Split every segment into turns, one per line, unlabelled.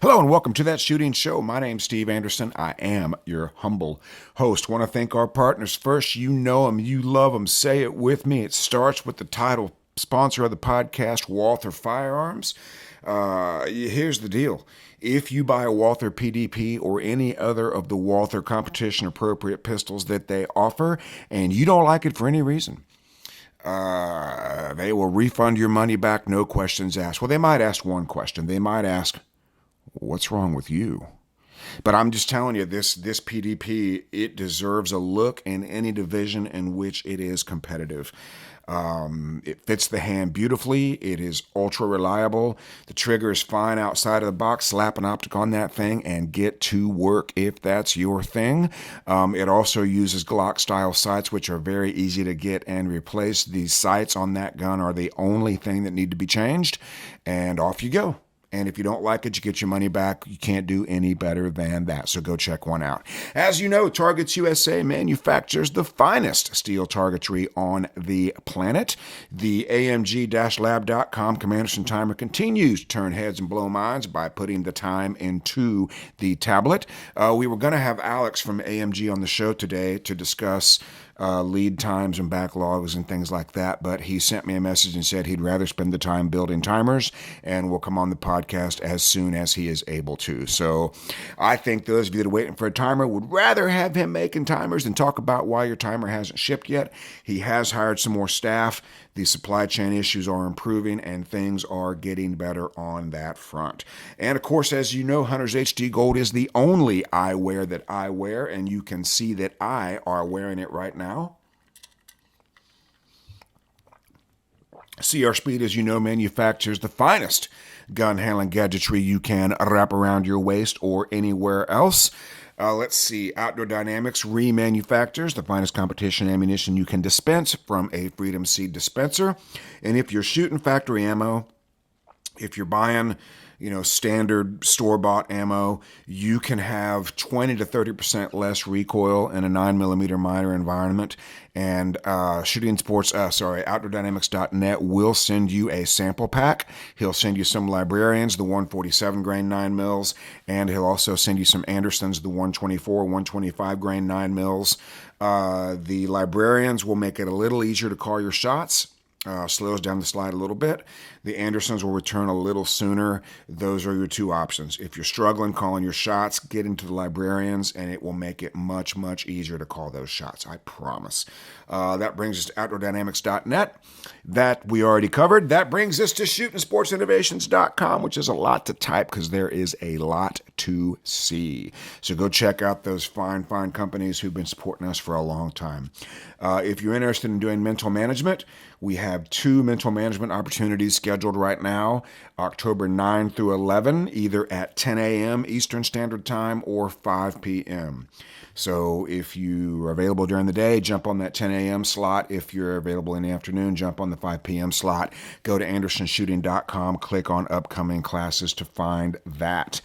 Hello and welcome to That Shooting Show. My name's Steve Anderson. I am your humble host. Want to thank our partners first. You know them, you love them. Say it with me. It starts with the title sponsor of the podcast, Walther Firearms. Here's the deal. If you buy a Walther PDP or any other of the Walther competition appropriate pistols that they offer and you don't like it for any reason, they will refund your money back, no questions asked. Well, they might ask one question. They might ask, what's wrong with you? But I'm just telling you, this PDP, it deserves a look in any division in which it is competitive. It fits the hand beautifully. It is ultra reliable. The trigger is fine outside of the box. Slap an optic on that thing and get to work if that's your thing. It also uses Glock style sights, which are very easy to get and replace. These sights on that gun are the only thing that need to be changed, and off you go. And if you don't like it, you get your money back. You can't do any better than that. So go check one out. As you know, Targets USA manufactures the finest steel targetry on the planet. The AMG-lab.com Commanderson timer continues to turn heads and blow minds by putting the time into the tablet. We were going to have Alex from AMG on the show today to discuss lead times and backlogs and things like that, but he sent me a message and said he'd rather spend the time building timers and will come on the podcast as soon as he is able to. So I think those of you that are waiting for a timer would rather have him making timers than talk about why your timer hasn't shipped yet. He has hired some more staff. The supply chain issues are improving and things are getting better on that front. And of course, as you know, Hunter's HD Gold is the only eyewear that I wear, and you can see that I are wearing it right now. CR Speed, as you know, manufactures the finest gun handling gadgetry you can wrap around your waist or anywhere else. Let's see. Outdoor Dynamics remanufactures the finest competition ammunition you can dispense from a Freedom Seed dispenser. And if you're shooting factory ammo, if you're buying, standard store-bought ammo, you can have 20 to 30% less recoil in a 9mm miter environment. And OutdoorDynamics.net will send you a sample pack. He'll send you some Librarians, the 147 grain 9 mils, and he'll also send you some Andersons, the 124, 125 grain 9 mils. The Librarians will make it a little easier to call your shots. Slows down the slide a little bit. The Andersons will return a little sooner. Those are your two options. If you're struggling calling your shots, get into the Librarians, and it will make it much, much easier to call those shots. I promise. That brings us to OutdoorDynamics.net. That we already covered. That brings us to ShootingSportsInnovations.com, which is a lot to type because there is a lot to see. So go check out those fine companies who've been supporting us for a long time. If you're interested in doing mental management, we have 2 mental management opportunities scheduled right now, October 9 through 11, either at 10 a.m. Eastern Standard Time or 5 p.m. So if you are available during the day, jump on that 10 a.m. slot. If you're available in the afternoon, jump on the 5 p.m. slot. Go to AndersonShooting.com, click on upcoming classes to find that.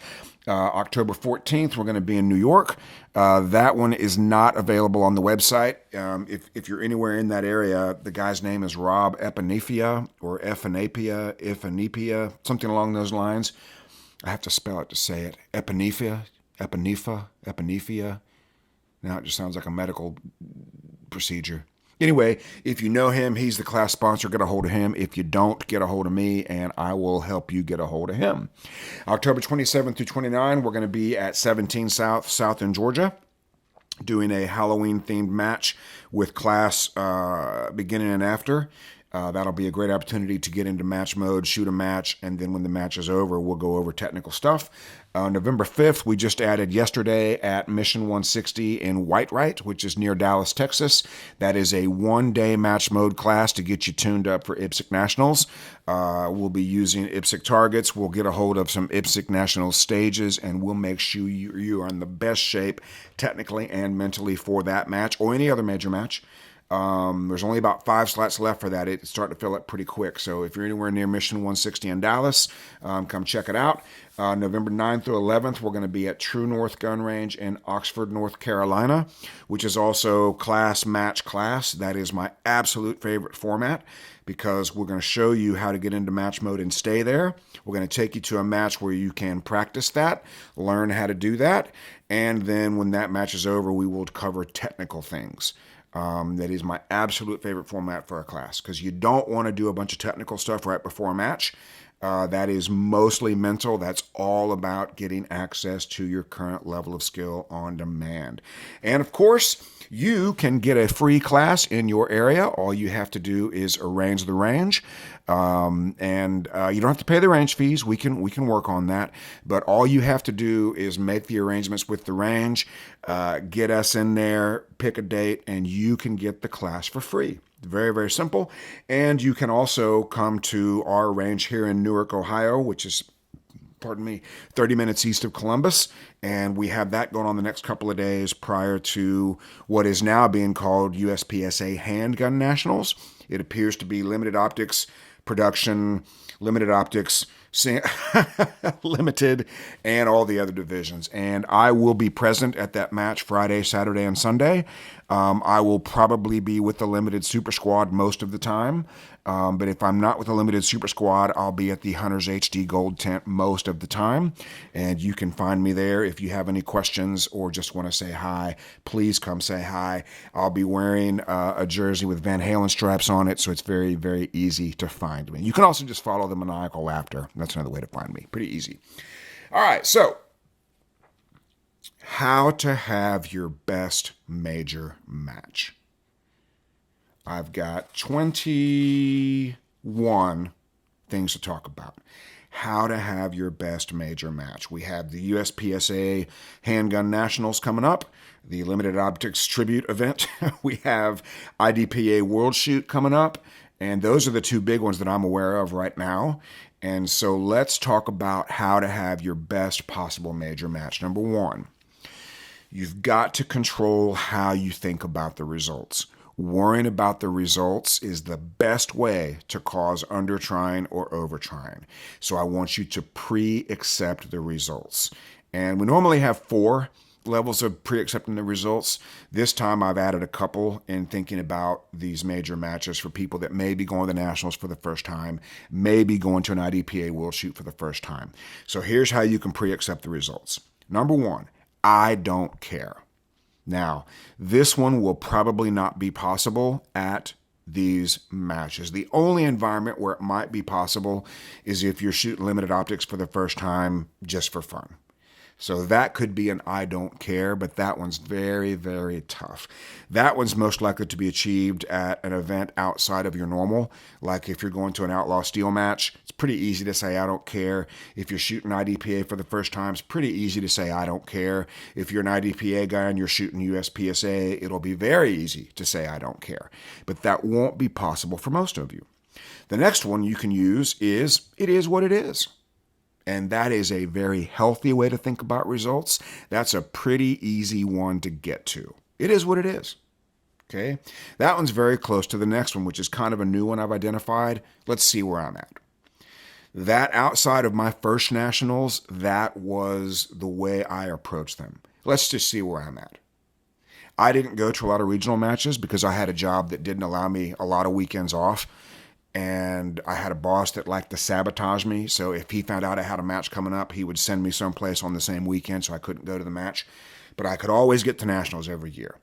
October 14th, we're going to be in New York. That one is not available on the website. If you're anywhere in that area, the guy's name is Rob Epinepia or Epinepia, something along those lines. I have to spell it to say it. Epinepia. Now it just sounds like a medical procedure. Anyway, if you know him, he's the class sponsor. Get a hold of him. If you don't, get a hold of me, and I will help you get a hold of him. October 27th through 29, we're going to be at 17 South in Georgia, doing a Halloween-themed match with class beginning and after. That'll be a great opportunity to get into match mode, shoot a match, and then when the match is over, we'll go over technical stuff. November 5th, we just added yesterday at Mission 160 in Whitewright, which is near Dallas, Texas. That is a one-day match mode class to get you tuned up for IPSC Nationals. We'll be using IPSC targets. We'll get a hold of some IPSC Nationals stages, and we'll make sure you are in the best shape technically and mentally for that match or any other major match. There's only about 5 slots left for that. It's starting to fill up pretty quick. So if you're anywhere near Mission 160 in Dallas, come check it out. November 9th through 11th, we're going to be at True North Gun Range in Oxford, North Carolina, which is also class match class. That is my absolute favorite format because we're going to show you how to get into match mode and stay there. We're going to take you to a match where you can practice that, learn how to do that, and then when that match is over, we will cover technical things. That is my absolute favorite format for a class because you don't want to do a bunch of technical stuff right before a match. That is mostly mental. That's all about getting access to your current level of skill on demand. And of course, you can get a free class in your area. All you have to do is arrange the range. And you don't have to pay the range fees. We can work on that. But all you have to do is make the arrangements with the range, get us in there, pick a date, and you can get the class for free. Very, very simple. And you can also come to our range here in Newark, Ohio, which is 30 minutes east of Columbus. And we have that going on the next couple of days prior to what is now being called USPSA Handgun Nationals. It appears to be limited optics production, limited optics, limited, and all the other divisions. And I will be present at that match Friday, Saturday, and Sunday. I will probably be with the limited super squad most of the time. But if I'm not with the limited super squad, I'll be at the Hunters HD Gold tent most of the time. And you can find me there. If you have any questions or just want to say hi, please come say hi. I'll be wearing a jersey with Van Halen stripes on it, so it's very, very easy to find me. You can also just follow the maniacal laughter. That's another way to find me. Pretty easy. All right, so how to have your best major match. I've got 21 things to talk about. How to have your best major match. We have the USPSA Handgun Nationals coming up, the Limited Optics Tribute event. We have IDPA World Shoot coming up, and those are the two big ones that I'm aware of right now. And so let's talk about how to have your best possible major match. Number one, you've got to control how you think about the results. Worrying about the results is the best way to cause undertrying or overtrying. So I want you to pre-accept the results. And we normally have 4 levels of pre-accepting the results. This time I've added a couple in thinking about these major matches for people that may be going to the Nationals for the first time, may be going to an IDPA World Shoot for the first time. So here's how you can pre-accept the results. Number 1, I don't care. Now, this one will probably not be possible at these matches. The only environment where it might be possible is if you're shooting limited optics for the first time just for fun. So that could be an I don't care, but that one's very, very tough. That one's most likely to be achieved at an event outside of your normal. Like if you're going to an Outlaw Steel match, it's pretty easy to say I don't care. If you're shooting IDPA for the first time, it's pretty easy to say I don't care. If you're an IDPA guy and you're shooting USPSA, it'll be very easy to say I don't care. But that won't be possible for most of you. The next one you can use is it is what it is. And that is a very healthy way to think about results. That's a pretty easy one to get to. It is what it is. Okay? That one's very close to the next one, which is kind of a new one I've identified. Let's see where I'm at. That outside of my first Nationals, that was the way I approached them. Let's just see where I'm at. I didn't go to a lot of regional matches because I had a job that didn't allow me a lot of weekends off. And I had a boss that liked to sabotage me. So if he found out I had a match coming up, he would send me someplace on the same weekend so I couldn't go to the match. But I could always get to Nationals every year.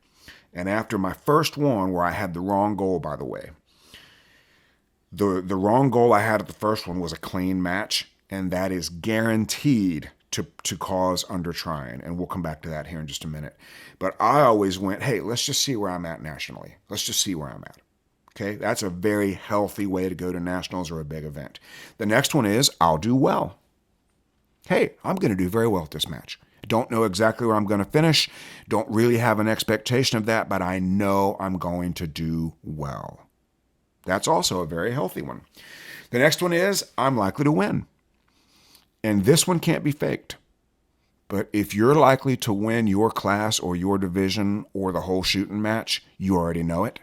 And after my first one, where I had the wrong goal, by the way, the wrong goal I had at the first one was a clean match. And that is guaranteed to cause undertrying. And we'll come back to that here in just a minute. But I always went, hey, let's just see where I'm at nationally. Let's just see where I'm at. Okay, that's a very healthy way to go to Nationals or a big event. The next one is I'll do well. Hey, I'm going to do very well at this match. Don't know exactly where I'm going to finish. Don't really have an expectation of that, but I know I'm going to do well. That's also a very healthy one. The next one is I'm likely to win. And this one can't be faked. But if you're likely to win your class or your division or the whole shooting match, you already know it.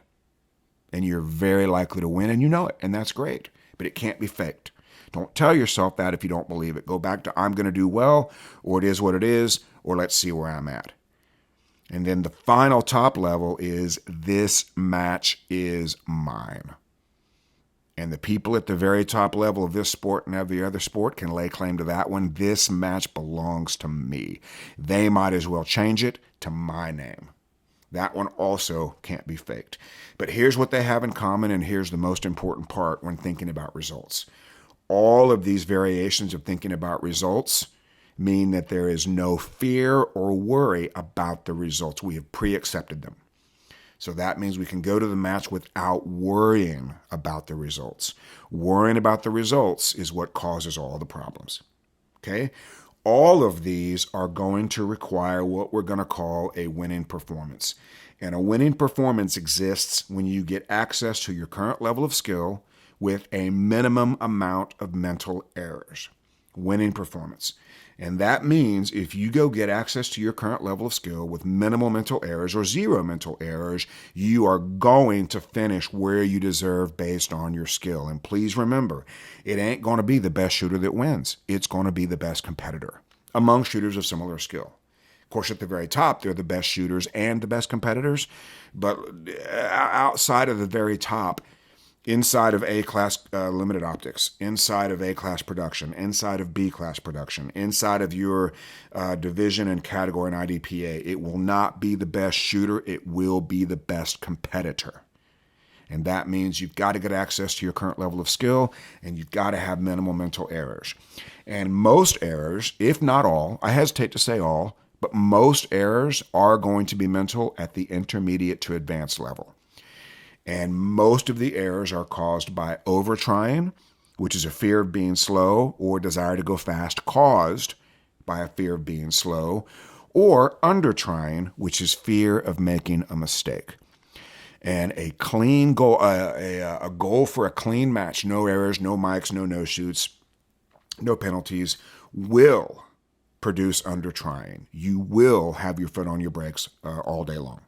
and you're very likely to win, and you know it, and that's great, but it can't be faked. Don't tell yourself that if you don't believe it. Go back to I'm going to do well, or it is what it is, or let's see where I'm at. And then the final top level is this match is mine. And the people at the very top level of this sport and every other sport can lay claim to that one. This match belongs to me. They might as well change it to my name. That one also can't be faked. But here's what they have in common, and here's the most important part when thinking about results. All of these variations of thinking about results mean that there is no fear or worry about the results. We have pre-accepted them. So that means we can go to the match without worrying about the results. Worrying about the results is what causes all the problems. Okay? All of these are going to require what we're going to call a winning performance. And a winning performance exists when you get access to your current level of skill with a minimum amount of mental errors. Winning performance. And that means if you go get access to your current level of skill with minimal mental errors or zero mental errors, you are going to finish where you deserve based on your skill. And please remember, it ain't going to be the best shooter that wins. It's going to be the best competitor among shooters of similar skill. Of course, at the very top, they're the best shooters and the best competitors. But outside of the very top, inside of A-class limited optics, inside of A-class production, inside of B-class production, inside of your division and category in IDPA, it will not be the best shooter. It will be the best competitor. And that means you've got to get access to your current level of skill, and you've got to have minimal mental errors. And most errors, if not all, I hesitate to say all, but most errors are going to be mental at the intermediate to advanced level. And most of the errors are caused by over-trying, which is a fear of being slow, or desire to go fast caused by a fear of being slow, or under-trying, which is fear of making a mistake. And a clean goal, a goal for a clean match, no errors, no mics, no no-shoots, no penalties, will produce under-trying. You will have your foot on your brakes all day long.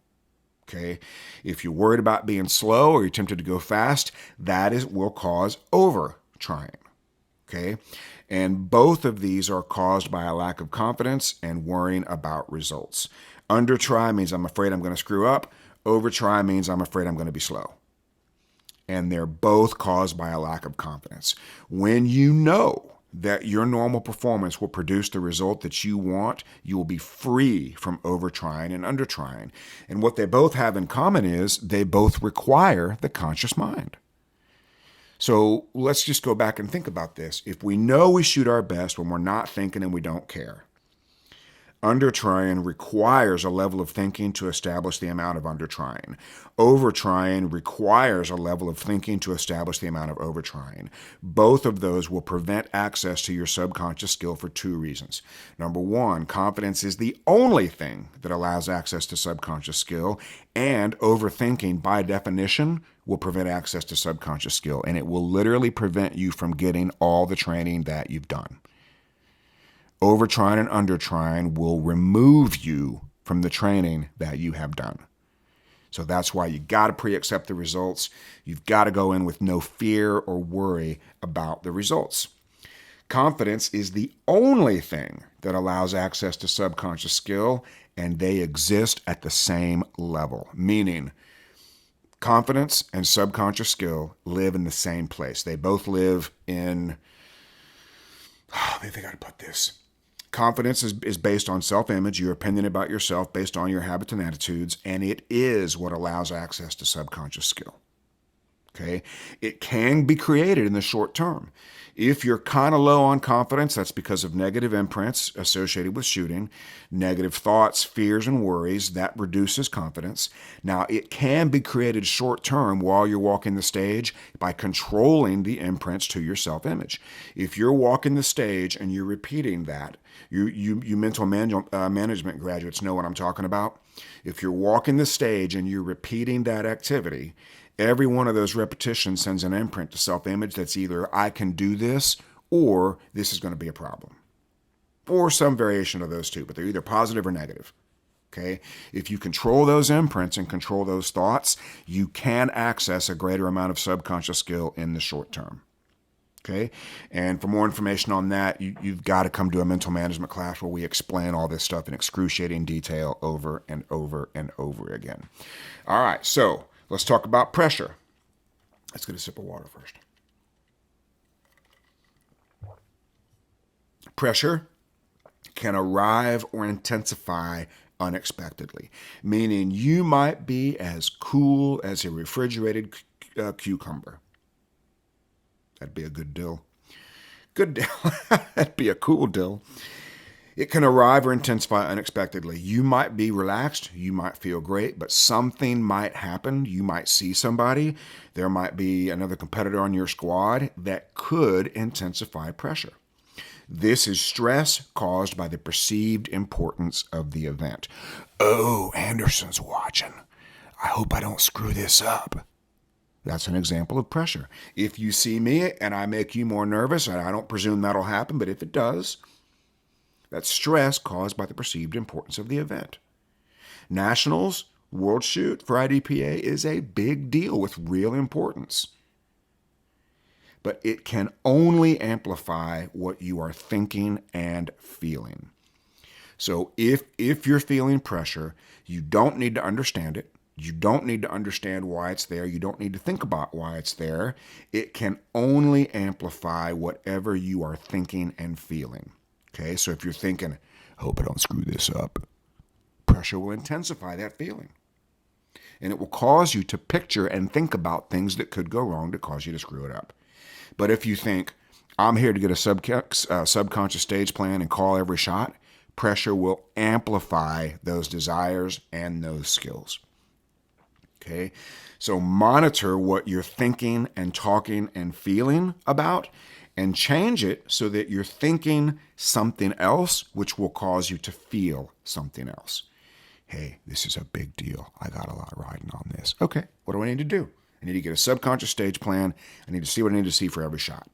Okay, if you're worried about being slow or you're tempted to go fast, will cause over trying. Okay, and both of these are caused by a lack of confidence and worrying about results. Under try means I'm afraid I'm going to screw up. Over try means I'm afraid I'm going to be slow. And they're both caused by a lack of confidence. When you know that your normal performance will produce the result that you want, you will be free from over-trying and under-trying. And what they both have in common is they both require the conscious mind. So let's just go back and think about this. If we know we shoot our best when we're not thinking and we don't care, under-trying requires a level of thinking to establish the amount of under-trying. Over-trying requires a level of thinking to establish the amount of over-trying. Both of those will prevent access to your subconscious skill for two reasons. Number one, confidence is the only thing that allows access to subconscious skill, and overthinking, by definition, will prevent access to subconscious skill, and it will literally prevent you from getting all the training that you've done. Over-trying and under-trying will remove you from the training that you have done. So that's why you got to pre-accept the results. You've got to go in with no fear or worry about the results. Confidence is the only thing that allows access to subconscious skill, and they exist at the same level, meaning confidence and subconscious skill live in the same place. They both live in, maybe I got to put this. Confidence is based on self-image, your opinion about yourself based on your habits and attitudes, and it is what allows access to subconscious skill. Okay? It can be created in the short term. If you're kind of low on confidence, that's because of negative imprints associated with shooting, negative thoughts, fears, and worries. That reduces confidence. Now, it can be created short term while you're walking the stage by controlling the imprints to your self-image. If you're walking the stage and you're repeating that, you mental management graduates know what I'm talking about. If you're walking the stage and you're repeating that activity, every one of those repetitions sends an imprint to self-image that's either I can do this or this is going to be a problem, or some variation of those two, but they're either positive or negative. Okay? If you control those imprints and control those thoughts, you can access a greater amount of subconscious skill in the short term. Okay? And for more information on that, you've got to come to a mental management class where we explain all this stuff in excruciating detail over and over and over again. All right, so let's talk about pressure. Let's get a sip of water first. Pressure can arrive or intensify unexpectedly, meaning you might be as cool as a refrigerated cucumber. That'd be a good dill. Good dill. That'd be a cool dill. It can arrive or intensify unexpectedly. You might be relaxed, you might feel great, but something might happen. You might see somebody. There might be another competitor on your squad that could intensify pressure. This is stress caused by the perceived importance of the event. Oh, Anderson's watching. I hope I don't screw this up. That's an example of pressure. If you see me and I make you more nervous, and I don't presume that'll happen, but if it does, that's stress caused by the perceived importance of the event. Nationals, World Shoot for IDPA is a big deal with real importance. But it can only amplify what you are thinking and feeling. So if you're feeling pressure, you don't need to understand it. You don't need to understand why it's there. You don't need to think about why it's there. It can only amplify whatever you are thinking and feeling. Okay, so if you're thinking, I hope I don't screw this up, pressure will intensify that feeling. And it will cause you to picture and think about things that could go wrong to cause you to screw it up. But if you think, I'm here to get a subconscious stage plan and call every shot, pressure will amplify those desires and those skills. Okay, so monitor what you're thinking and talking and feeling about and change it so that you're thinking something else, which will cause you to feel something else. Hey, this is a big deal. I got a lot riding on this. Okay, what do I need to do? I need to get a subconscious stage plan. I need to see what I need to see for every shot.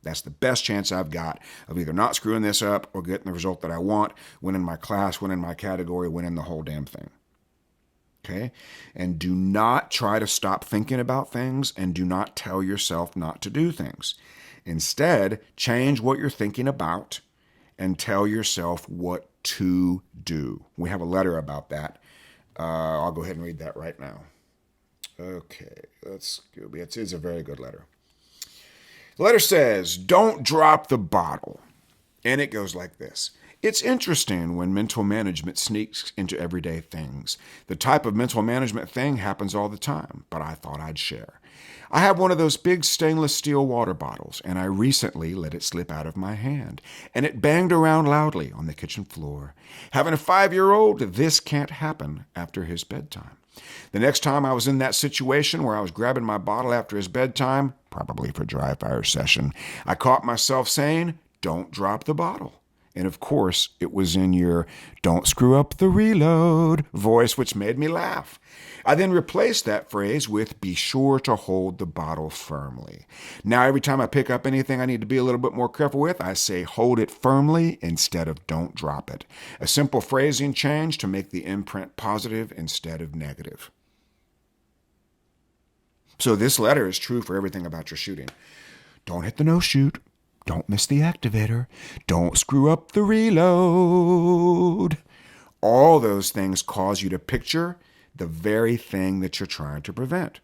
That's the best chance I've got of either not screwing this up or getting the result that I want, winning my class, winning my category, winning the whole damn thing. Okay? And do not try to stop thinking about things, and do not tell yourself not to do things. Instead, change what you're thinking about and tell yourself what to do. We have a letter about that. I'll go ahead and read that right now. Okay, let's go. It is a very good letter. The letter says, don't drop the bottle. And it goes like this. It's interesting when mental management sneaks into everyday things. The type of mental management thing happens all the time, but I thought I'd share. I have one of those big stainless steel water bottles, and I recently let it slip out of my hand, and it banged around loudly on the kitchen floor. Having a 5-year-old, this can't happen after his bedtime. The next time I was in that situation where I was grabbing my bottle after his bedtime, probably for dry fire session, I caught myself saying, don't drop the bottle. And of course, it was in your don't screw up the reload voice, which made me laugh. I then replaced that phrase with be sure to hold the bottle firmly. Now, every time I pick up anything I need to be a little bit more careful with, I say hold it firmly instead of don't drop it. A simple phrasing change to make the imprint positive instead of negative. So this letter is true for everything about your shooting. Don't hit the no shoot. Don't miss the activator. Don't screw up the reload. All those things cause you to picture the very thing that you're trying to prevent.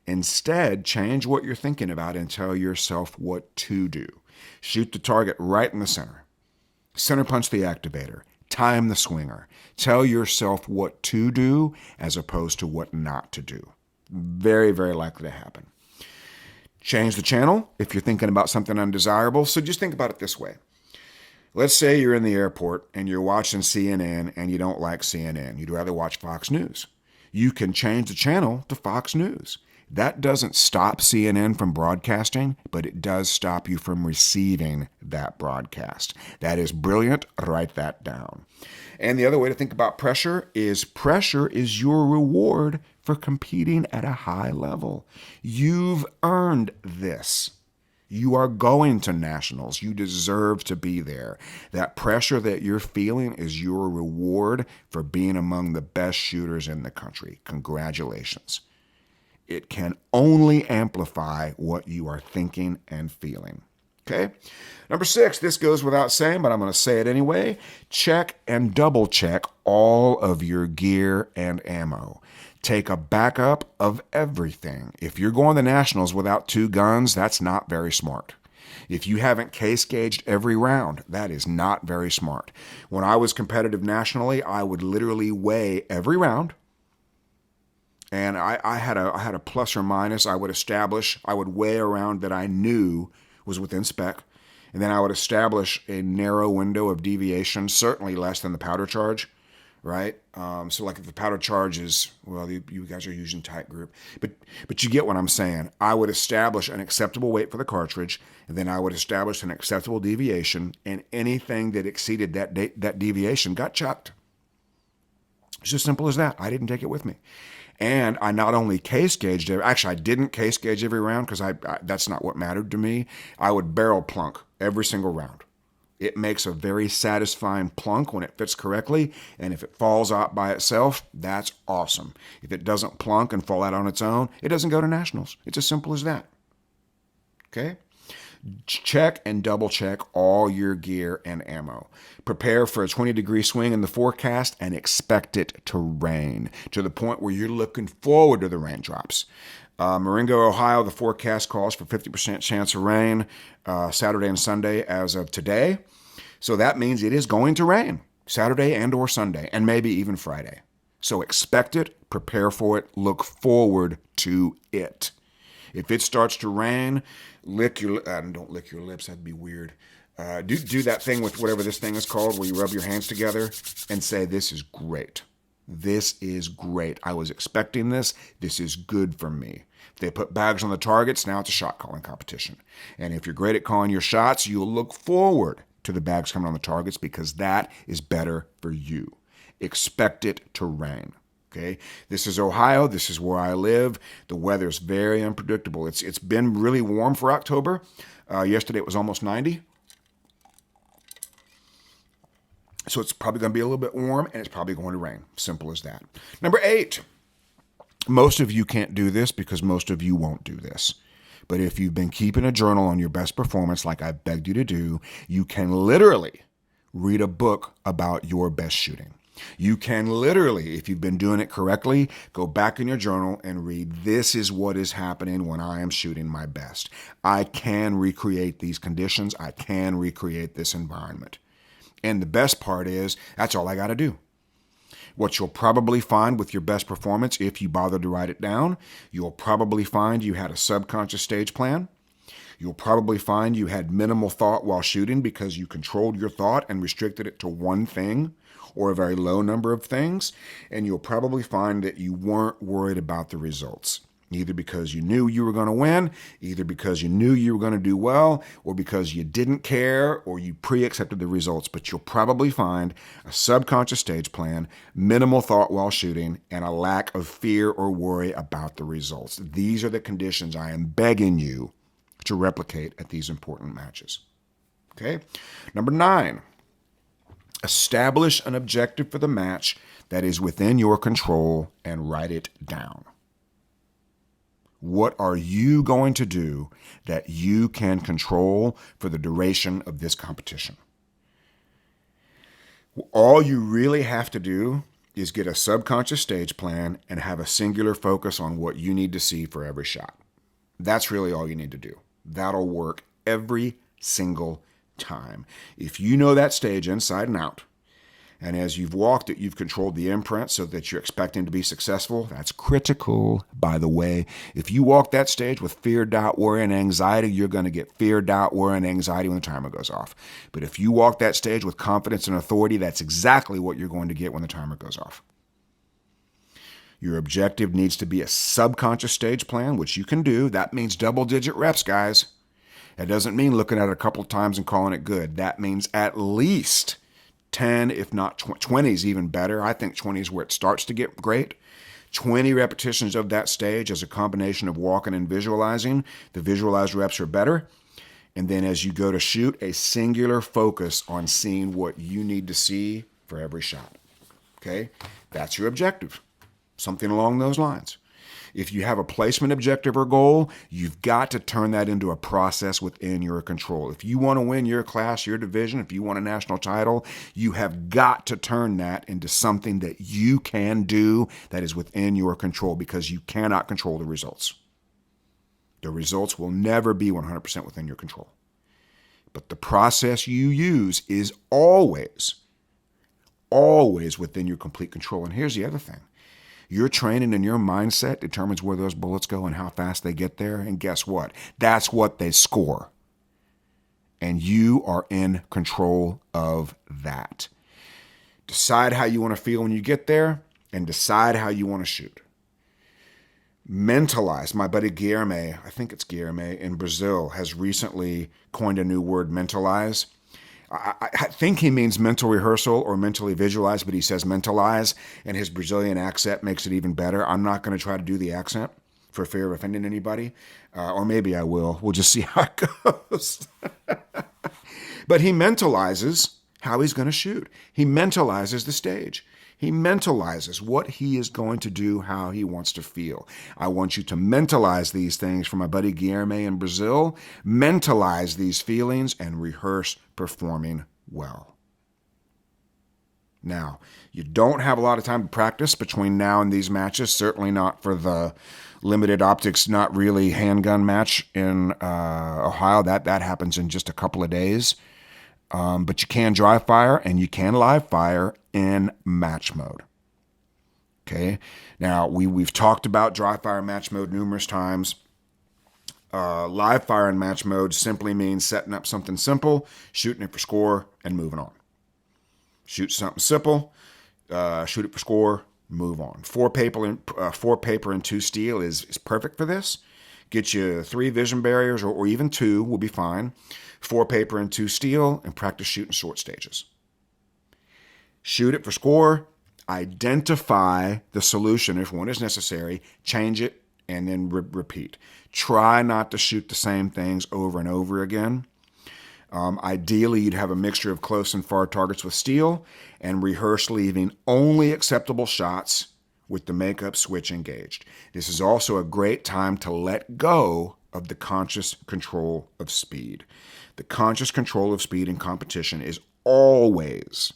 Instead, change what you're thinking about and tell yourself what to do. Shoot the target right in the center. Center punch the activator. Time the swinger. Tell yourself what to do as opposed to what not to do. Very, very likely to happen. Change the channel if you're thinking about something undesirable. So just think about it this way. Let's say you're in the airport and you're watching CNN and you don't like CNN. You'd rather watch Fox News. You can change the channel to Fox News. That doesn't stop CNN from broadcasting, but it does stop you from receiving that broadcast. That is brilliant. Write that down. And the other way to think about pressure is your reward for competing at a high level. You've earned this. You are going to nationals. You deserve to be there. That pressure that you're feeling is your reward for being among the best shooters in the country. Congratulations. It can only amplify what you are thinking and feeling. Okay? Number 6, this goes without saying, but I'm going to say it anyway. Check and double check all of your gear and ammo. Take a backup of everything. If you're going to nationals without 2 guns, that's not very smart. If you haven't case gauged every round, that is not very smart. When I was competitive nationally, I would literally weigh every round. And I had a plus or minus. I would weigh a round that I knew was within spec. And then I would establish a narrow window of deviation, certainly less than the powder charge. Right? So like if the powder charge is, well, you guys are using tight group, but you get what I'm saying. I would establish an acceptable weight for the cartridge, and then I would establish an acceptable deviation, and anything that exceeded that deviation got chucked. It's as simple as that. I didn't take it with me. And I not only case gauged, actually I didn't case gauge every round because that's not what mattered to me. I would barrel plunk every single round. It makes a very satisfying plunk when it fits correctly, and if it falls out by itself, that's awesome. If it doesn't plunk and fall out on its own, it doesn't go to nationals. It's as simple as that. Okay? Check and double check all your gear and ammo. Prepare for a 20-degree swing in the forecast and expect it to rain to the point where you're looking forward to the raindrops. Marengo, Ohio, the forecast calls for 50% chance of rain Saturday and Sunday as of today. So that means it is going to rain Saturday and or Sunday, and maybe even Friday. So expect it, prepare for it, look forward to it. If it starts to rain, don't lick your lips, that'd be weird. Do that thing with whatever this thing is called where you rub your hands together and say, this is great. This is great. I was expecting this. This is good for me. If they put bags on the targets, now it's a shot calling competition. And if you're great at calling your shots, you'll look forward to the bags coming on the targets because that is better for you. Expect it to rain. Okay? This is Ohio. This is where I live. The weather's very unpredictable. It's been really warm for October. Yesterday it was almost 90. So it's probably going to be a little bit warm, and it's probably going to rain. Simple as that. Number 8. Most of you can't do this because most of you won't do this. But if you've been keeping a journal on your best performance like I begged you to do, you can literally read a book about your best shooting. You can literally, if you've been doing it correctly, go back in your journal and read, this is what is happening when I am shooting my best. I can recreate these conditions. I can recreate this environment. And the best part is, that's all I got to do. What you'll probably find with your best performance, if you bother to write it down, you'll probably find you had a subconscious stage plan. You'll probably find you had minimal thought while shooting because you controlled your thought and restricted it to one thing or a very low number of things. And you'll probably find that you weren't worried about the results. Either because you knew you were going to win, either because you knew you were going to do well, or because you didn't care, or you pre-accepted the results. But you'll probably find a subconscious stage plan, minimal thought while shooting, and a lack of fear or worry about the results. These are the conditions I am begging you to replicate at these important matches. Okay? Number 9, establish an objective for the match that is within your control and write it down. What are you going to do that you can control for the duration of this competition? All you really have to do is get a subconscious stage plan and have a singular focus on what you need to see for every shot. That's really all you need to do. That'll work every single time. If you know that stage inside and out, and as you've walked it, you've controlled the imprint so that you're expecting to be successful. That's critical, by the way. If you walk that stage with fear, doubt, worry, and anxiety, you're going to get fear, doubt, worry, and anxiety when the timer goes off. But if you walk that stage with confidence and authority, that's exactly what you're going to get when the timer goes off. Your objective needs to be a subconscious stage plan, which you can do. That means double-digit reps, guys. That doesn't mean looking at it a couple of times and calling it good. That means at least 10, if not 20 is even better. I think 20 is where it starts to get great. 20 repetitions of that stage as a combination of walking and visualizing. The visualized reps are better. And then as you go to shoot, a singular focus on seeing what you need to see for every shot. Okay? That's your objective. Something along those lines. If you have a placement objective or goal, you've got to turn that into a process within your control. If you want to win your class, your division, if you want a national title, you have got to turn that into something that you can do that is within your control, because you cannot control the results. The results will never be 100% within your control. But the process you use is always within your complete control. And here's the other thing. Your training and your mindset determines where those bullets go and how fast they get there. And guess what? That's what they score. And you are in control of that. Decide how you want to feel when you get there, and decide how you want to shoot. Mentalize. My buddy Guilherme, I think it's Guilherme in Brazil, has recently coined a new word, mentalize. I think he means mental rehearsal or mentally visualize, but he says mentalize, and his Brazilian accent makes it even better. I'm not going to try to do the accent for fear of offending anybody, or maybe I will. We'll just see how it goes. But he mentalizes how he's going to shoot. He mentalizes the stage. He mentalizes what he is going to do, how he wants to feel. I want you to mentalize these things from my buddy Guilherme in Brazil. Mentalize these feelings and rehearse performing well. Now, you don't have a lot of time to practice between now and these matches, certainly not for the limited optics, not really handgun match in Ohio. That happens in just a couple of days. But you can dry fire and you can live fire in match mode. Okay. Now we've talked about dry fire match mode numerous times. Live fire in match mode simply means setting up something simple, shooting it for score, and moving on. Shoot something simple, shoot it for score, move on. 4 paper and 2 steel is perfect for this. Get you 3 vision barriers, or even 2 will be fine. 4 paper and 2 steel, and practice shooting short stages. Shoot it for score, identify the solution if one is necessary, change it, and then repeat. Try not to shoot the same things over and over again. Ideally, you'd have a mixture of close and far targets with steel, and rehearse leaving only acceptable shots with the makeup switch engaged. This is also a great time to let go of the conscious control of speed. The conscious control of speed in competition is always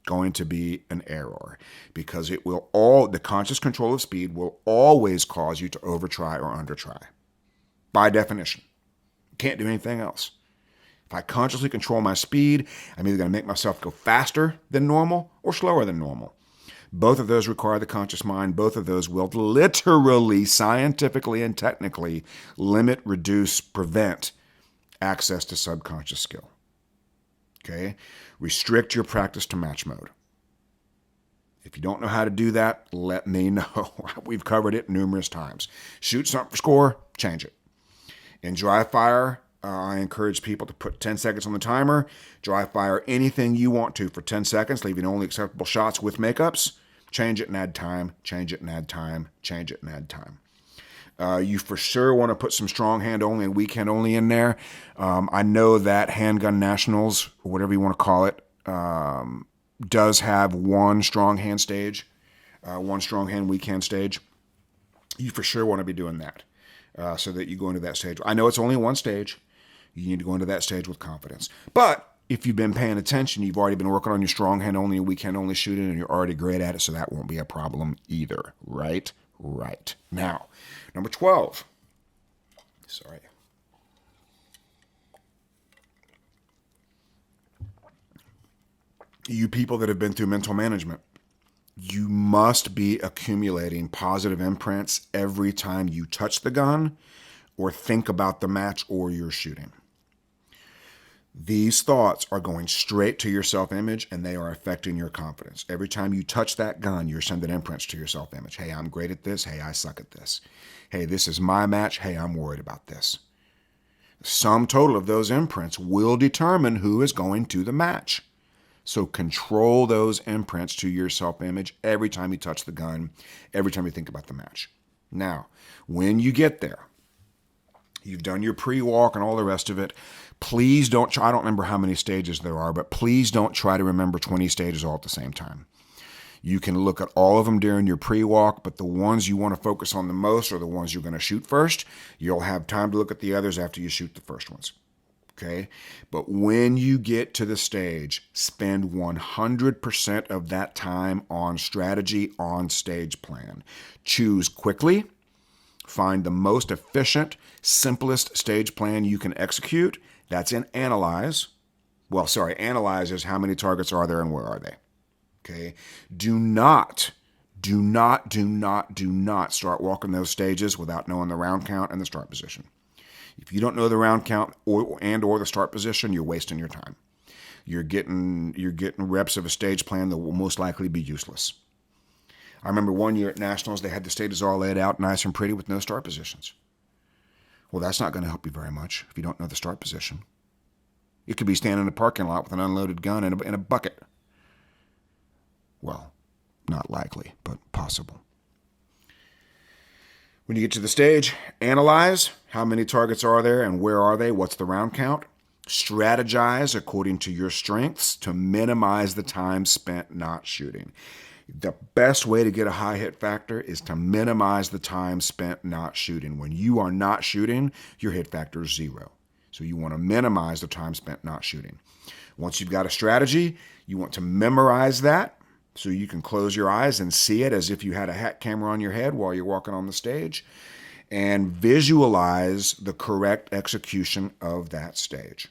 going to be an error, because the conscious control of speed will always cause you to overtry or undertry. By definition. You can't do anything else. If I consciously control my speed, I'm either going to make myself go faster than normal or slower than normal. Both of those require the conscious mind. Both of those will literally, scientifically, and technically limit, reduce, prevent access to subconscious skill. Okay? Restrict your practice to match mode. If you don't know how to do that, let me know. We've covered it numerous times. Shoot something for score, change it. In dry fire, I encourage people to put 10 seconds on the timer. Dry fire anything you want to for 10 seconds, leaving only acceptable shots with makeups. Change it and add time, change it and add time, change it and add time. You for sure want to put some strong hand only and weak hand only in there. I know that Handgun Nationals, or whatever you want to call it, does have one strong hand stage, one strong hand, weak hand stage. You for sure want to be doing that so that you go into that stage. I know it's only one stage. You need to go into that stage with confidence. But if you've been paying attention, you've already been working on your strong hand only and weak hand only shooting, and you're already great at it, so that won't be a problem either, right? Right. Now, number 12. Sorry. You people that have been through mental management, you must be accumulating positive imprints every time you touch the gun or think about the match or your shooting. These thoughts are going straight to your self-image, and they are affecting your confidence. Every time you touch that gun, you're sending imprints to your self-image. Hey, I'm great at this. Hey, I suck at this. Hey, this is my match. Hey, I'm worried about this. Sum total of those imprints will determine who is going to the match. So control those imprints to your self-image every time you touch the gun, every time you think about the match. Now, when you get there, you've done your pre-walk and all the rest of it, Please don't try, I don't remember how many stages there are, but please don't try to remember 20 stages all at the same time. You can look at all of them during your pre-walk, but the ones you want to focus on the most are the ones you're going to shoot first. You'll have time to look at the others after you shoot the first ones. Okay? But when you get to the stage, spend 100% of that time on strategy, on stage plan. Choose quickly. Find the most efficient, simplest stage plan you can execute. That's in Analyze. Analyze is how many targets are there and where are they. Okay? Do not start walking those stages without knowing the round count and the start position. If you don't know the round count or the start position, you're wasting your time. You're getting reps of a stage plan that will most likely be useless. I remember one year at Nationals, they had the stages all laid out nice and pretty with no start positions. Well, that's not going to help you very much if you don't know the start position. It could be standing in a parking lot with an unloaded gun and a bucket. Well, not likely, but possible. When you get to the stage, analyze how many targets are there and where are they, what's the round count. Strategize according to your strengths to minimize the time spent not shooting. The best way to get a high hit factor is to minimize the time spent not shooting. When you are not shooting, your hit factor is 0. So you want to minimize the time spent not shooting. Once you've got a strategy, you want to memorize that so you can close your eyes and see it as if you had a hat camera on your head while you're walking on the stage, and visualize the correct execution of that stage.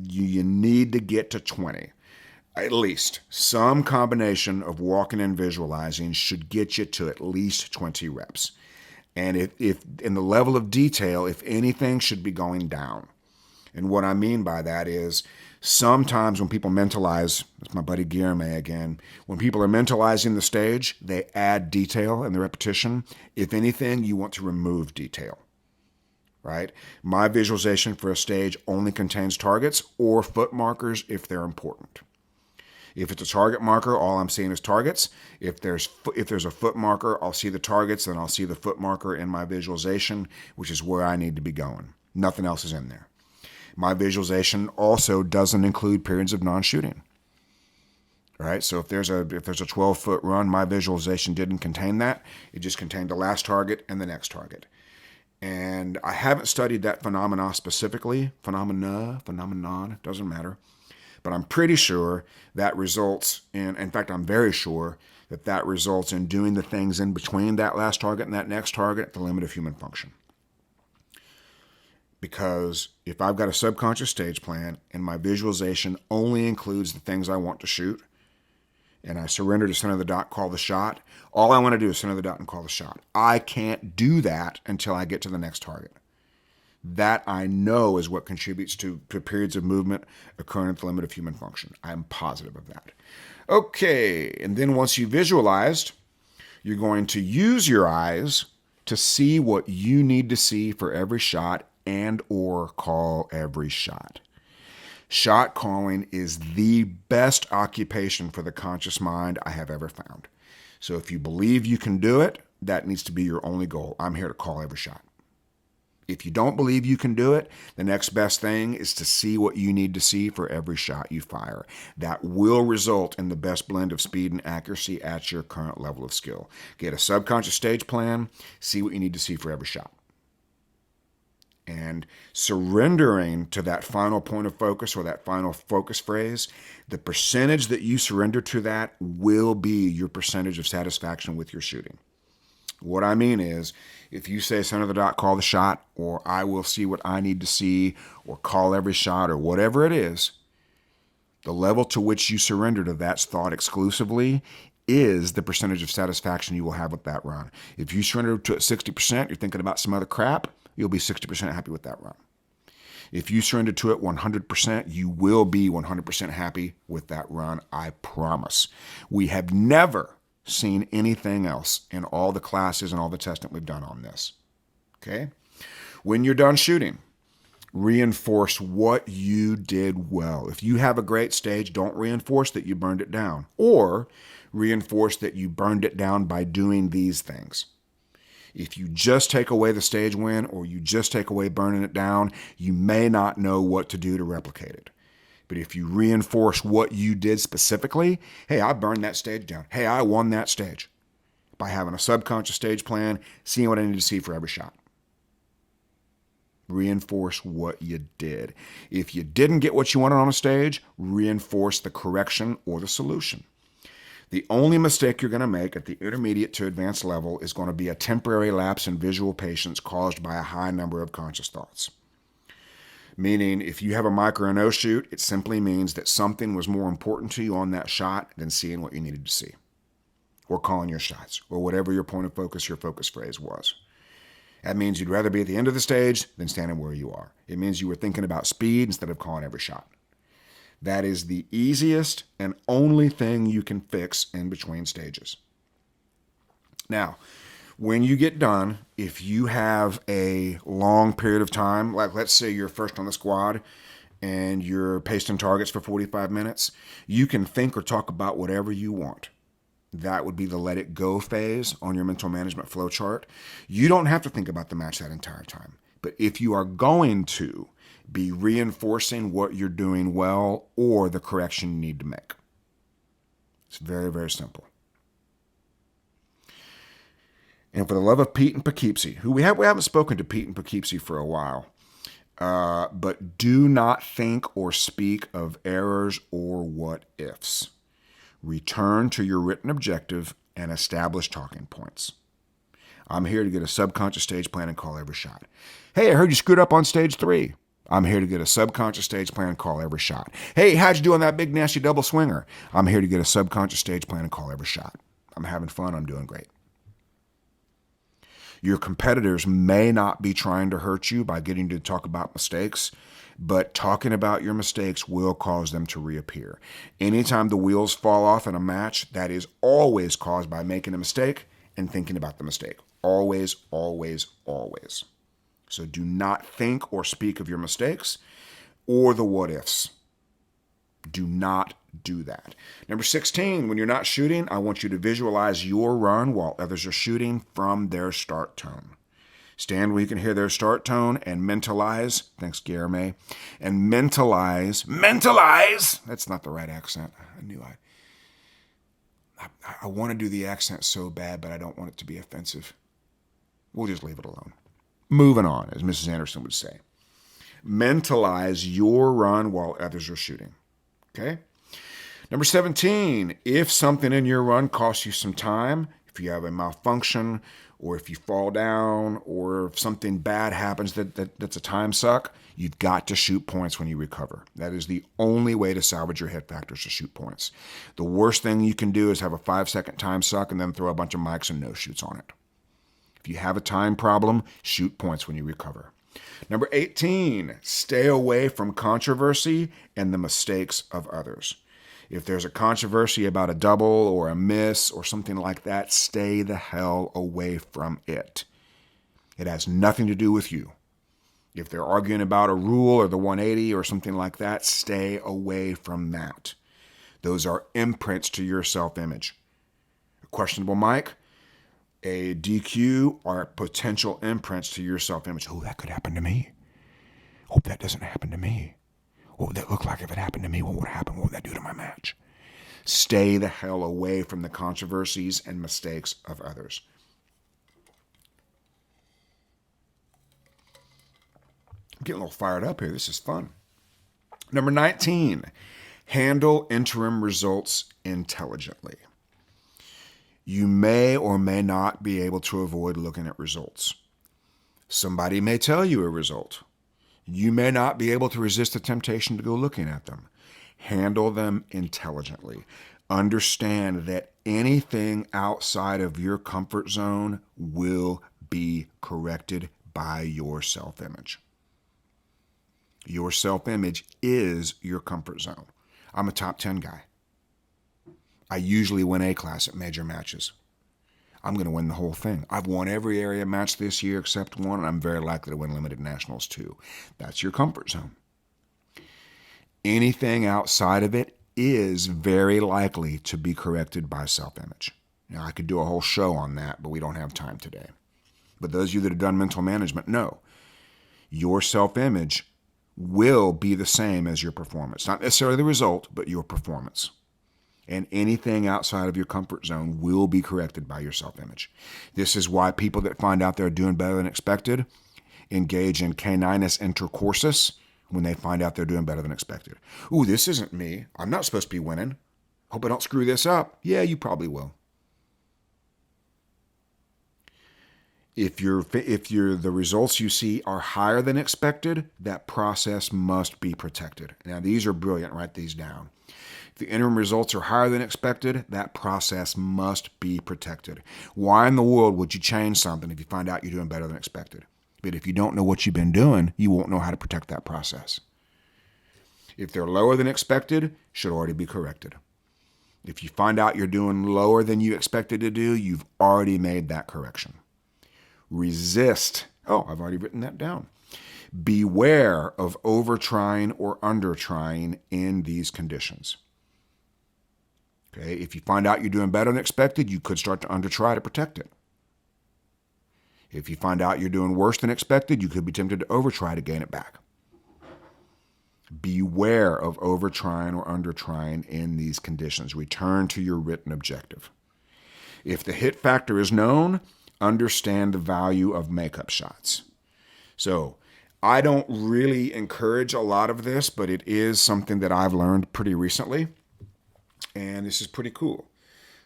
You need to get to 20. At least some combination of walking and visualizing should get you to at least 20 reps. And if in the level of detail, if anything, should be going down. And what I mean by that is sometimes when people mentalize, that's my buddy Guillerme again, when people are mentalizing the stage, they add detail in the repetition. If anything, you want to remove detail. Right? My visualization for a stage only contains targets or foot markers if they're important. If it's a target marker, all I'm seeing is targets. If there's a foot marker, I'll see the targets, then I'll see the foot marker in my visualization, which is where I need to be going. Nothing else is in there. My visualization also doesn't include periods of non-shooting. Right? So if there's a 12-foot run, my visualization didn't contain that. It just contained the last target and the next target. And I haven't studied that phenomenon, doesn't matter. But I'm pretty sure that results in fact, I'm very sure that results in doing the things in between that last target and that next target at the limit of human function. Because if I've got a subconscious stage plan and my visualization only includes the things I want to shoot, and I surrender to center the dot, call the shot, all I want to do is center the dot and call the shot. I can't do that until I get to the next target. That I know is what contributes to periods of movement occurring at the limit of human function. I'm positive of that. Okay, and then once you visualized, you're going to use your eyes to see what you need to see for every shot and or call every shot. Shot calling is the best occupation for the conscious mind I have ever found. So if you believe you can do it, that needs to be your only goal. I'm here to call every shot. If you don't believe you can do it, the next best thing is to see what you need to see for every shot you fire. That will result in the best blend of speed and accuracy at your current level of skill. Get a subconscious stage plan, see what you need to see for every shot. And surrendering to that final point of focus or that final focus phrase, the percentage that you surrender to that will be your percentage of satisfaction with your shooting. What I mean is, if you say center the dot, call the shot, or I will see what I need to see, or call every shot, or whatever it is, the level to which you surrender to that thought exclusively is the percentage of satisfaction you will have with that run. If you surrender to it 60%, you're thinking about some other crap, you'll be 60% happy with that run. If you surrender to it 100%, you will be 100% happy with that run, I promise. We have never seen anything else in all the classes and all the testing we've done on this. Okay? When you're done shooting, reinforce what you did well. If you have a great stage, don't reinforce that you burned it down, or reinforce that you burned it down by doing these things. If you just take away the stage win or you just take away burning it down, you may not know what to do to replicate it. But if you reinforce what you did specifically, hey, I burned that stage down. Hey, I won that stage. By having a subconscious stage plan, seeing what I need to see for every shot. Reinforce what you did. If you didn't get what you wanted on a stage, reinforce the correction or the solution. The only mistake you're going to make at the intermediate to advanced level is going to be a temporary lapse in visual patience caused by a high number of conscious thoughts. Meaning, if you have a micro or no shoot, it simply means that something was more important to you on that shot than seeing what you needed to see, or calling your shots, or whatever your point of focus, your focus phrase was. That means you'd rather be at the end of the stage than standing where you are. It means you were thinking about speed instead of calling every shot. That is the easiest and only thing you can fix in between stages. Now, when you get done, if you have a long period of time, like let's say you're first on the squad and you're pasting targets for 45 minutes, you can think or talk about whatever you want. That would be the let it go phase on your mental management flow chart. You don't have to think about the match that entire time. But if you are going to be reinforcing what you're doing well or the correction you need to make, it's very, very simple. And for the love of Pete and Poughkeepsie, who we haven't spoken to Pete and Poughkeepsie for a while, but do not think or speak of errors or what ifs. Return to your written objective and establish talking points. I'm here to get a subconscious stage plan and call every shot. Hey, I heard you screwed up on stage 3. I'm here to get a subconscious stage plan and call every shot. Hey, how'd you do on that big nasty double swinger? I'm here to get a subconscious stage plan and call every shot. I'm having fun. I'm doing great. Your competitors may not be trying to hurt you by getting you to talk about mistakes, but talking about your mistakes will cause them to reappear. Anytime the wheels fall off in a match, that is always caused by making a mistake and thinking about the mistake. Always, always, always. So do not think or speak of your mistakes or the what ifs. Do not do that. Number 16, when you're not shooting, I want you to visualize your run while others are shooting from their start tone. Stand where you can hear their start tone and mentalize. Thanks, Guillerme. And mentalize. That's not the right accent. I knew I want to do the accent so bad, but I don't want it to be offensive. We'll just leave it alone. Moving on, as Mrs. Anderson would say. Mentalize your run while others are shooting. Okay? Number 17, if something in your run costs you some time, if you have a malfunction, or if you fall down, or if something bad happens that's a time suck, you've got to shoot points when you recover. That is the only way to salvage your hit factors, to shoot points. The worst thing you can do is have a 5-second time suck and then throw a bunch of mics and no shoots on it. If you have a time problem, shoot points when you recover. Number 18, stay away from controversy and the mistakes of others. If there's a controversy about a double or a miss or something like that, stay the hell away from it. It has nothing to do with you. If they're arguing about a rule or the 180 or something like that, stay away from that. Those are imprints to your self-image. A questionable mic, a DQ, are potential imprints to your self-image. Oh, that could happen to me. Hope that doesn't happen to me. What would that look like if it happened to me? What would happen? What would that do to my match? Stay the hell away from the controversies and mistakes of others. I'm getting a little fired up here. This is fun. Number 19, handle interim results intelligently. You may or may not be able to avoid looking at results. Somebody may tell you a result. You may not be able to resist the temptation to go looking at them. Handle them intelligently. Understand that anything outside of your comfort zone will be corrected by your self-image. Your self-image is your comfort zone. I'm a top 10 guy. I usually win A-class at major matches. I'm going to win the whole thing. I've won every area match this year except one, and I'm very likely to win limited nationals too. That's your comfort zone. Anything outside of it is very likely to be corrected by self-image. Now, I could do a whole show on that, but we don't have time today. But those of you that have done mental management know your self-image will be the same as your performance. Not necessarily the result, but your performance. And anything outside of your comfort zone will be corrected by your self-image. This is why people that find out they're doing better than expected engage in caninus intercursus when they find out they're doing better than expected. Ooh, this isn't me. I'm not supposed to be winning. Hope I don't screw this up. Yeah, you probably will. If the results you see are higher than expected, that process must be protected. Now, these are brilliant. Write these down. If the interim results are higher than expected, that process must be protected. Why in the world would you change something if you find out you're doing better than expected? But if you don't know what you've been doing, you won't know how to protect that process. If they're lower than expected, should already be corrected. If you find out you're doing lower than you expected to do, you've already made that correction. Resist. Oh, I've already written that down. Beware of over-trying or under-trying in these conditions. Okay, if you find out you're doing better than expected, you could start to under-try to protect it. If you find out you're doing worse than expected, you could be tempted to over-try to gain it back. Beware of over-trying or under-trying in these conditions. Return to your written objective. If the hit factor is known, understand the value of makeup shots. So, I don't really encourage a lot of this, but it is something that I've learned pretty recently, and this is pretty cool.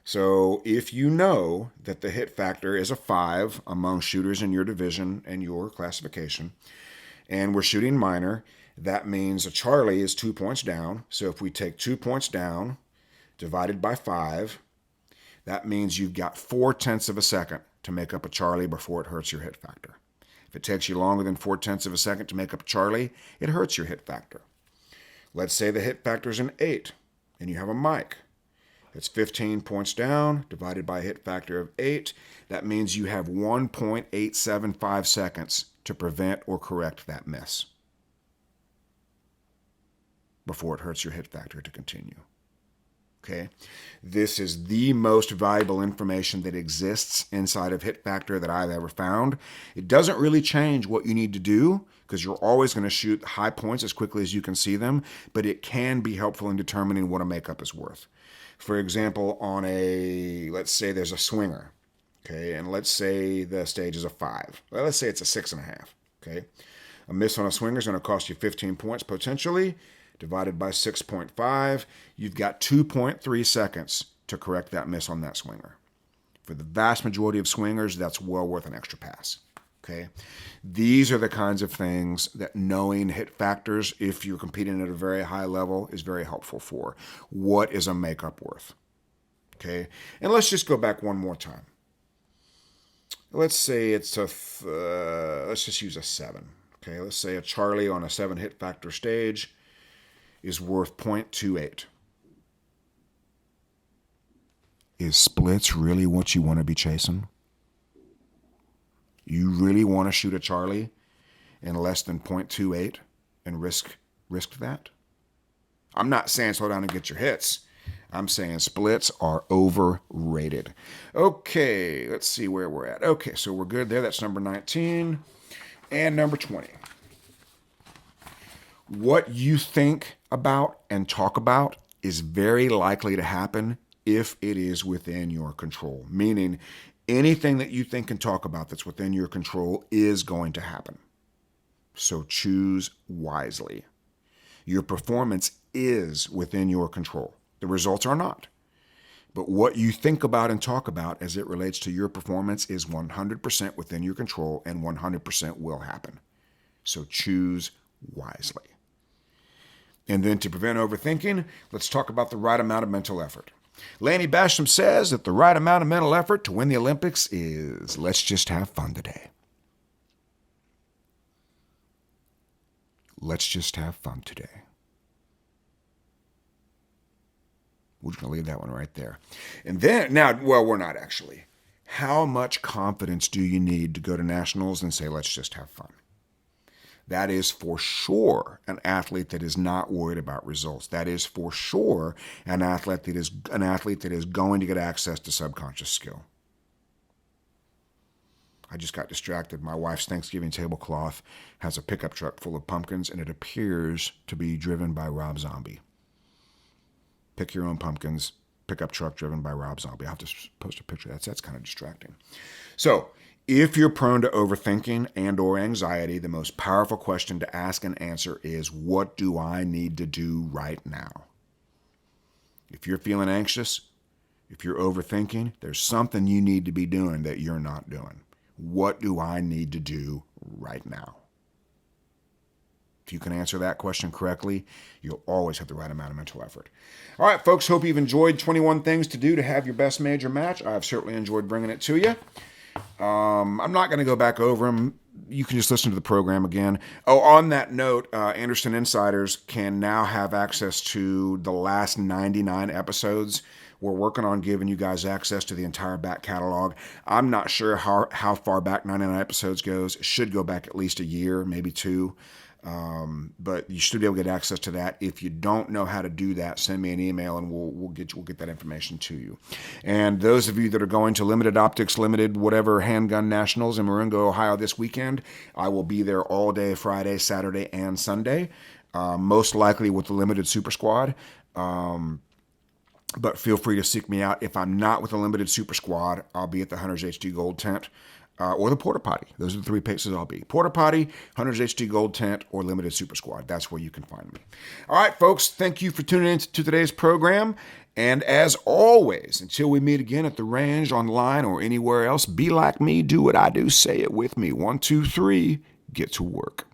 So if you know that the hit factor is a 5 among shooters in your division and your classification, and we're shooting minor, that means a Charlie is 2 points down. So if we take 2 points down divided by 5, that means you've got 4/10 of a second to make up a Charlie before it hurts your hit factor. If it takes you longer than 4/10 of a second to make up a Charlie, it hurts your hit factor. Let's say the hit factor is an 8 and you have a mic. It's 15 points down divided by a hit factor of 8. That means you have 1.875 seconds to prevent or correct that miss before it hurts your hit factor to continue. Okay? This is the most valuable information that exists inside of hit factor that I've ever found. It doesn't really change what you need to do because you're always going to shoot high points as quickly as you can see them, but it can be helpful in determining what a makeup is worth. For example, let's say there's a swinger, okay, and let's say the stage is a 5. Well, let's say it's a 6.5, okay. A miss on a swinger is going to cost you 15 points potentially. Divided by 6.5, you've got 2.3 seconds to correct that miss on that swinger. For the vast majority of swingers, that's well worth an extra pass. Okay, these are the kinds of things that knowing hit factors, if you're competing at a very high level, is very helpful for. What is a makeup worth? Okay, and let's just go back one more time. Let's say it's let's just use a 7. Okay, let's say a Charlie on a 7 hit factor stage is worth 0.28. Is splits really what you want to be chasing? You really want to shoot a Charlie in less than 0.28 and risk that? I'm not saying slow down and get your hits. I'm saying splits are overrated. Okay, let's see where we're at. Okay, so we're good there. That's number 19. And number 20. What you think about and talk about is very likely to happen if it is within your control. Meaning, anything that you think and talk about that's within your control is going to happen. So choose wisely. Your performance is within your control. The results are not. But what you think about and talk about as it relates to your performance is 100% within your control and 100% will happen. So choose wisely. And then to prevent overthinking, let's talk about the right amount of mental effort. Lanny Basham says that the right amount of mental effort to win the Olympics is let's just have fun today. Let's just have fun today. We're just going to leave that one right there. And then, we're not actually. How much confidence do you need to go to nationals and say, let's just have fun? That is for sure an athlete that is not worried about results. That is for sure an athlete that is going to get access to subconscious skill. I just got distracted. My wife's Thanksgiving tablecloth has a pickup truck full of pumpkins, and it appears to be driven by Rob Zombie. Pick your own pumpkins, pickup truck driven by Rob Zombie. I'll have to post a picture. That's kind of distracting. So, if you're prone to overthinking and or anxiety, the most powerful question to ask and answer is, what do I need to do right now? If you're feeling anxious, if you're overthinking, there's something you need to be doing that you're not doing. What do I need to do right now? If you can answer that question correctly, you'll always have the right amount of mental effort. All right, folks, hope you've enjoyed 21 things to do to have your best major match. I've certainly enjoyed bringing it to you. I'm not going to go back over them. You can just listen to the program again. Oh, on that note, Anderson Insiders can now have access to the last 99 episodes. We're working on giving you guys access to the entire back catalog. I'm not sure how far back 99 episodes goes. It should go back at least a year, maybe two. But you should be able to get access to that. If you don't know how to do that, send me an email and we'll get that information to you. And those of you that are going to Limited Optics, Limited whatever Handgun Nationals in Marengo, Ohio this weekend, I will be there all day Friday, Saturday, and Sunday, most likely with the Limited Super Squad. But feel free to seek me out. If I'm not with the Limited Super Squad, I'll be at the Hunters HD Gold Tent. Or the Porta Potty. Those are the three places I'll be. Porta Potty, Hunters HD Gold Tent, or Limited Super Squad. That's where you can find me. All right, folks, thank you for tuning in to today's program. And as always, until we meet again at the range, online, or anywhere else, be like me, do what I do, say it with me. 1, 2, 3, get to work.